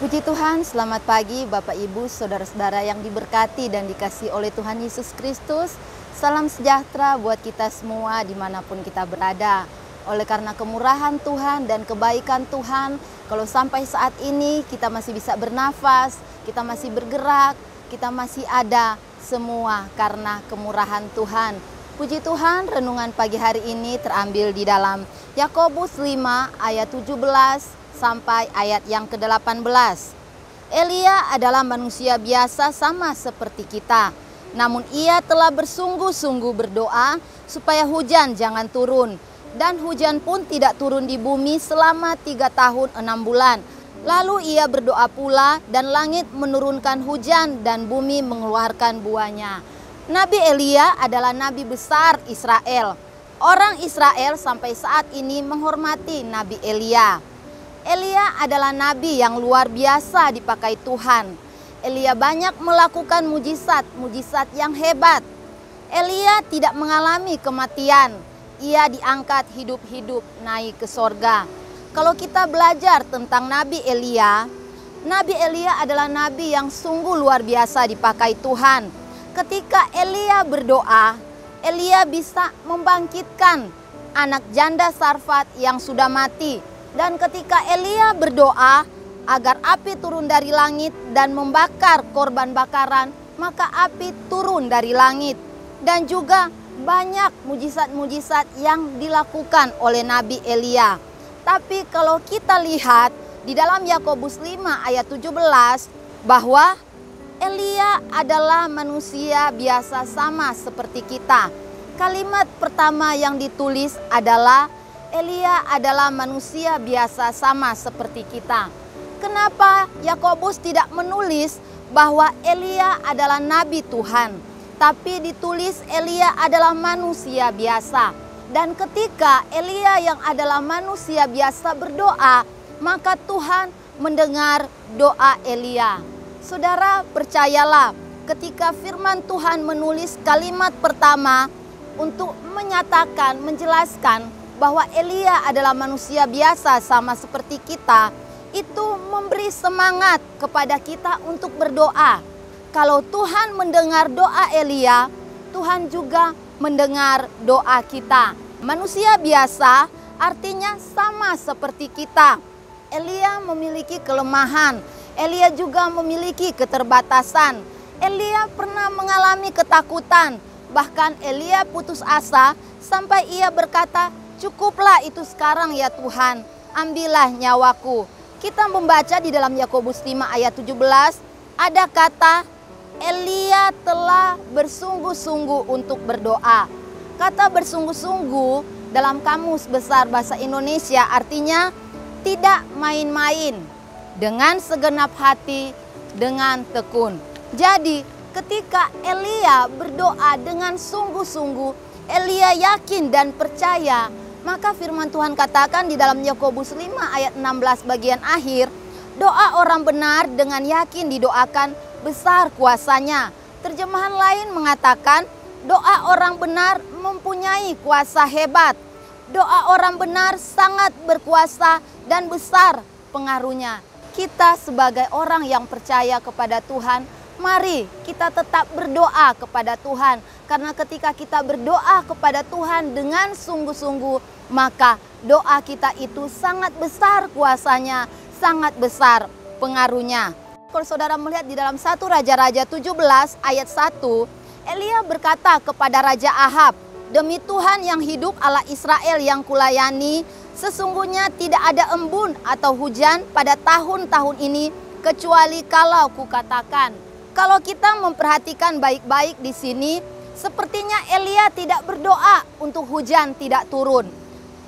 Puji Tuhan, selamat pagi Bapak Ibu, Saudara-saudara yang diberkati dan dikasihi oleh Tuhan Yesus Kristus. Salam sejahtera buat kita semua dimanapun kita berada. Oleh karena kemurahan Tuhan dan kebaikan Tuhan, kalau sampai saat ini kita masih bisa bernafas, kita masih bergerak, kita masih ada, semua karena kemurahan Tuhan. Puji Tuhan, renungan pagi hari ini terambil di dalam Yakobus 5 ayat 17 sampai ayat yang ke-18. Elia adalah manusia biasa sama seperti kita. Namun ia telah bersungguh-sungguh berdoa supaya hujan jangan turun. Dan hujan pun tidak turun di bumi selama 3 tahun 6 bulan. Lalu ia berdoa pula dan langit menurunkan hujan dan bumi mengeluarkan buahnya. Nabi Elia adalah nabi besar Israel. Orang Israel sampai saat ini menghormati Nabi Elia. Elia adalah nabi yang luar biasa dipakai Tuhan. Elia banyak melakukan mujizat yang hebat. Elia tidak mengalami kematian. Ia diangkat hidup-hidup naik ke sorga. Kalau kita belajar tentang Nabi Elia adalah nabi yang sungguh luar biasa dipakai Tuhan. Ketika Elia berdoa, Elia bisa membangkitkan anak janda Sarfat yang sudah mati. Dan ketika Elia berdoa agar api turun dari langit dan membakar korban bakaran, maka api turun dari langit. Dan juga banyak mujizat-mujizat yang dilakukan oleh Nabi Elia. Tapi kalau kita lihat di dalam Yakobus 5 ayat 17 bahwa Elia adalah manusia biasa sama seperti kita. Kalimat pertama yang ditulis adalah Elia adalah manusia biasa sama seperti kita. Kenapa Yakobus tidak menulis bahwa Elia adalah nabi Tuhan, tapi ditulis Elia adalah manusia biasa. Dan ketika Elia yang adalah manusia biasa berdoa, maka Tuhan mendengar doa Elia. Saudara, percayalah, ketika firman Tuhan menulis kalimat pertama untuk menyatakan, menjelaskan bahwa Elia adalah manusia biasa sama seperti kita, itu memberi semangat kepada kita untuk berdoa. Kalau Tuhan mendengar doa Elia, Tuhan juga mendengar doa kita. Manusia biasa artinya sama seperti kita. Elia memiliki kelemahan, Elia juga memiliki keterbatasan. Elia pernah mengalami ketakutan, bahkan Elia putus asa sampai ia berkata, "Cukuplah itu sekarang ya Tuhan, ambillah nyawaku." Kita membaca di dalam Yakobus 5 ayat 17, ada kata Elia telah bersungguh-sungguh untuk berdoa. Kata bersungguh-sungguh dalam Kamus Besar Bahasa Indonesia artinya tidak main-main, dengan segenap hati, dengan tekun. Jadi ketika Elia berdoa dengan sungguh-sungguh, Elia yakin dan percaya, maka firman Tuhan katakan di dalam Yakobus 5 ayat 16 bagian akhir, doa orang benar dengan yakin didoakan besar kuasanya. Terjemahan lain mengatakan doa orang benar mempunyai kuasa hebat. Doa orang benar sangat berkuasa dan besar pengaruhnya. Kita sebagai orang yang percaya kepada Tuhan, mari kita tetap berdoa kepada Tuhan. Karena ketika kita berdoa kepada Tuhan dengan sungguh-sungguh, maka doa kita itu sangat besar kuasanya, sangat besar pengaruhnya. Kalau saudara melihat di dalam 1 Raja-Raja 17 ayat 1, Elia berkata kepada Raja Ahab, "Demi Tuhan yang hidup Allah Israel yang kulayani, sesungguhnya tidak ada embun atau hujan pada tahun-tahun ini, kecuali kalau kukatakan." Kalau kita memperhatikan baik-baik di sini, sepertinya Elia tidak berdoa untuk hujan tidak turun.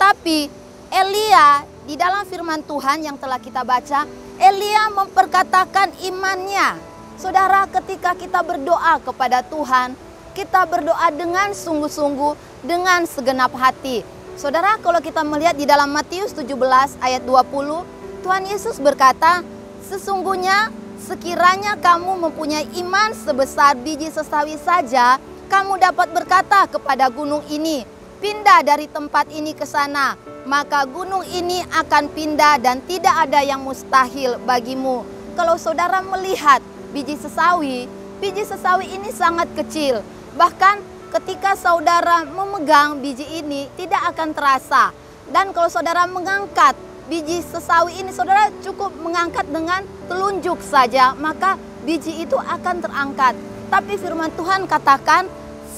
Tapi Elia di dalam firman Tuhan yang telah kita baca, Elia memperkatakan imannya. Saudara, ketika kita berdoa kepada Tuhan, kita berdoa dengan sungguh-sungguh, dengan segenap hati. Saudara, kalau kita melihat di dalam Matius 17 ayat 20, Tuhan Yesus berkata, "Sesungguhnya sekiranya kamu mempunyai iman sebesar biji sesawi saja, kamu dapat berkata kepada gunung ini, pindah dari tempat ini ke sana, maka gunung ini akan pindah dan tidak ada yang mustahil bagimu." kalau saudara melihat biji sesawi ini sangat kecil. Bahkan ketika saudara memegang biji ini tidak akan terasa. Dan kalau saudara mengangkat biji sesawi ini, saudara cukup mengangkat dengan telunjuk saja, maka biji itu akan terangkat. Tapi firman Tuhan katakan,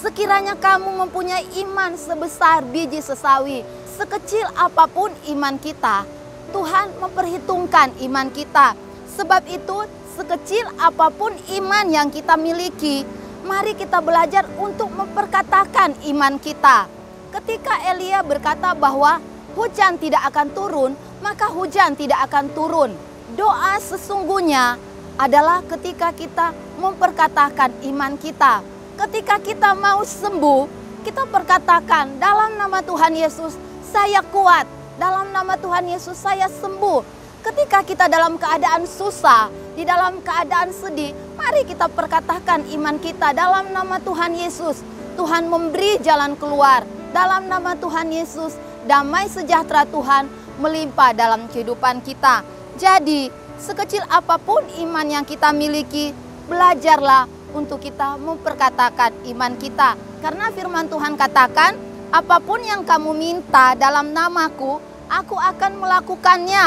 sekiranya kamu mempunyai iman sebesar biji sesawi, sekecil apapun iman kita, Tuhan memperhitungkan iman kita. Sebab itu, sekecil apapun iman yang kita miliki, mari kita belajar untuk memperkatakan iman kita. Ketika Elia berkata bahwa hujan tidak akan turun, maka hujan tidak akan turun. Doa sesungguhnya adalah ketika kita memperkatakan iman kita. Ketika kita mau sembuh, kita perkatakan dalam nama Tuhan Yesus, saya kuat. Dalam nama Tuhan Yesus, saya sembuh. Ketika kita dalam keadaan susah, di dalam keadaan sedih, mari kita perkatakan iman kita dalam nama Tuhan Yesus. Tuhan memberi jalan keluar. Dalam nama Tuhan Yesus, damai sejahtera Tuhan melimpah dalam kehidupan kita. Jadi, sekecil apapun iman yang kita miliki, belajarlah untuk kita memperkatakan iman kita. Karena firman Tuhan katakan, apapun yang kamu minta dalam namaku, aku akan melakukannya.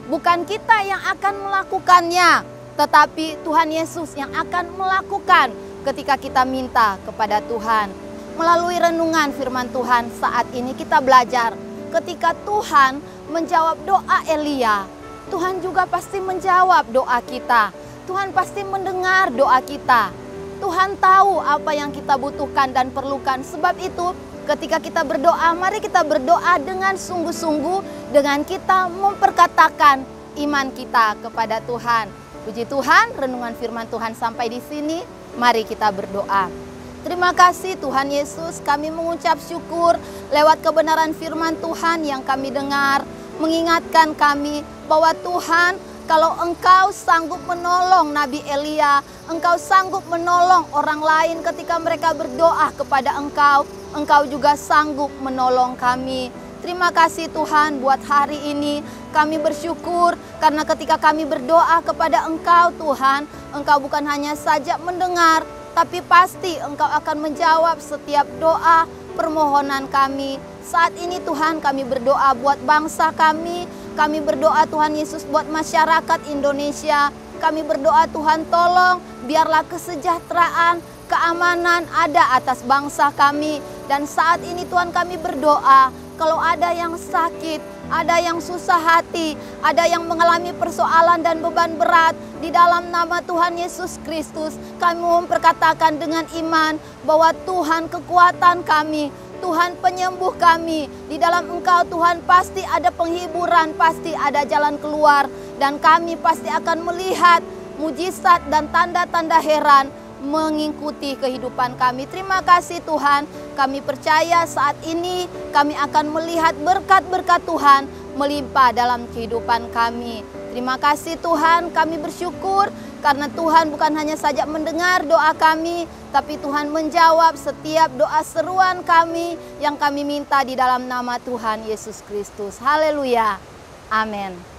Bukan kita yang akan melakukannya, tetapi Tuhan Yesus yang akan melakukan ketika kita minta kepada Tuhan. Melalui renungan firman Tuhan saat ini kita belajar, ketika Tuhan menjawab doa Elia, Tuhan juga pasti menjawab doa kita. Tuhan pasti mendengar doa kita. Tuhan tahu apa yang kita butuhkan dan perlukan. Sebab itu ketika kita berdoa, mari kita berdoa dengan sungguh-sungguh, dengan kita memperkatakan iman kita kepada Tuhan. Puji Tuhan, renungan firman Tuhan sampai di sini. Mari kita berdoa. Terima kasih Tuhan Yesus, kami mengucap syukur lewat kebenaran firman Tuhan yang kami dengar, mengingatkan kami bahwa Tuhan, kalau Engkau sanggup menolong Nabi Elia, Engkau sanggup menolong orang lain ketika mereka berdoa kepada Engkau, Engkau juga sanggup menolong kami. Terima kasih Tuhan buat hari ini. Kami bersyukur karena ketika kami berdoa kepada Engkau Tuhan, Engkau bukan hanya saja mendengar, tapi pasti Engkau akan menjawab setiap doa permohonan kami. Saat ini Tuhan, kami berdoa buat bangsa kami berdoa Tuhan Yesus buat masyarakat Indonesia. Kami berdoa Tuhan, tolong biarlah kesejahteraan, keamanan ada atas bangsa kami. Dan saat ini Tuhan, kami berdoa, kalau ada yang sakit, ada yang susah hati, ada yang mengalami persoalan dan beban berat, di dalam nama Tuhan Yesus Kristus, kami memperkatakan dengan iman bahwa Tuhan kekuatan kami, Tuhan penyembuh kami. Di dalam Engkau Tuhan pasti ada penghiburan, pasti ada jalan keluar. Dan kami pasti akan melihat mujizat dan tanda-tanda heran mengikuti kehidupan kami. Terima kasih Tuhan, kami percaya saat ini kami akan melihat berkat-berkat Tuhan melimpah dalam kehidupan kami. Terima kasih Tuhan, kami bersyukur karena Tuhan bukan hanya saja mendengar doa kami, tapi Tuhan menjawab setiap doa seruan kami yang kami minta di dalam nama Tuhan Yesus Kristus. Haleluya. Amin.